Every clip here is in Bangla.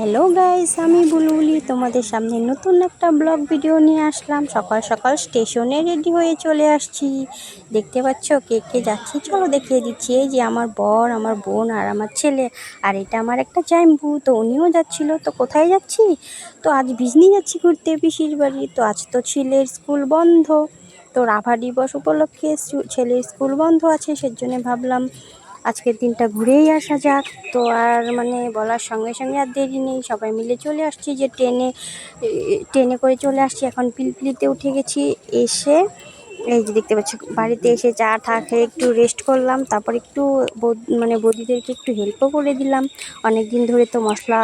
হ্যালো গাইস, আমি বুলবুলি তোমাদের সামনে নতুন একটা ব্লগ ভিডিও নিয়ে আসলাম। সকাল সকাল স্টেশনে রেডি হয়ে চলে আসছি। দেখতে পাচ্ছ কে কে যাচ্ছি, চলো দেখিয়ে দিচ্ছি। এই যে আমার বর, আমার বোন আর আমার ছেলে, আর এটা আমার একটা জাইম্বু। তো উনিও যাচ্ছিল। তো কোথায় যাচ্ছি? তো আজ বিজনি যাচ্ছি ঘুরতে পিসির বাড়ি। তো আজ তো ছেলের স্কুল বন্ধ। তো রাভা দিবস উপলক্ষে ছেলের স্কুল বন্ধ আছে, সেজন্য ভাবলাম আজকের দিনটা ঘুরেই আসা যাক। তো আর বলার সঙ্গে সঙ্গে আর দেরি নেই, সবাই মিলে চলে আসছি। যে ট্রেনে করে চলে আসছি। এখন পিলপিলিতে উঠে গেছি। এসে এই যে দেখতে পাচ্ছি, বাড়িতে এসে চা টা খেয়ে একটু রেস্ট করলাম। তারপর একটু বৌদিদেরকে একটু হেল্পও করে দিলাম। অনেক দিন ধরে তো মশলা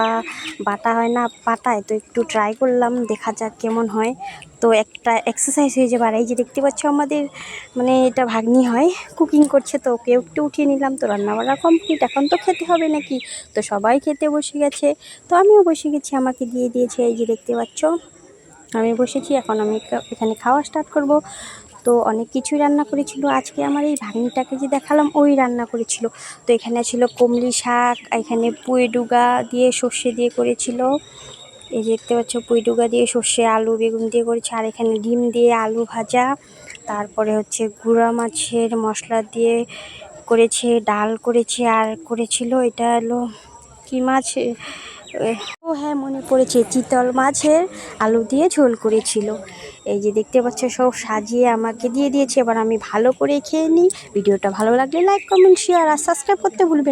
বাটা হয় না পাটায়, তো একটু ট্রাই করলাম, দেখা যাক কেমন হয়। তো একটা এক্সারসাইজ হয়ে যাবে। আর এই যে দেখতে পাচ্ছ আমাদের এটা ভাগ্নি হয়, কুকিং করছে। তো ওকে একটু উঠিয়ে নিলাম। তো রান্নাবান্না কমপ্লিট, এখন তো খেতে হবে নাকি। তো সবাই খেতে বসে গেছে, তো আমিও বসে গেছি, আমাকে দিয়ে দিয়েছে। এই যে দেখতে পাচ্ছ আমি বসেছি, এখন আমি এখানে খাওয়া স্টার্ট করব। তো অনেক কিছুই রান্না করেছিল আজকে। আমার এই ভাগ্নিটাকে যে দেখালাম, ওই রান্না করেছিল। তো এখানে ছিল কমলি শাক, এখানে পুঁই ডুগা দিয়ে সর্ষে দিয়ে করেছিল। এই যে দেখতে পাচ্ছ পুঁই ডুগা দিয়ে সর্ষে, আলু, বেগুন দিয়ে করেছে। আর এখানে ডিম দিয়ে আলু ভাজা, তারপরে হচ্ছে গুঁড়া মাছের মশলা দিয়ে করেছে, ডাল করেছে, আর করেছিল এটা হলো কী মাছ, ও হ্যাঁ মনে পড়েছে, চিতল মাছের আলু দিয়ে ঝোল করেছিল। এই যে দেখতে পাচ্ছ সব সাজিয়ে আমাকে দিয়ে দিয়েছে। এবার আমি ভালো করে খেয়ে নিই। ভিডিওটা ভালো লাগলে লাইক, কমেন্ট, শেয়ার আর সাবস্ক্রাইব করতে ভুলবেন না।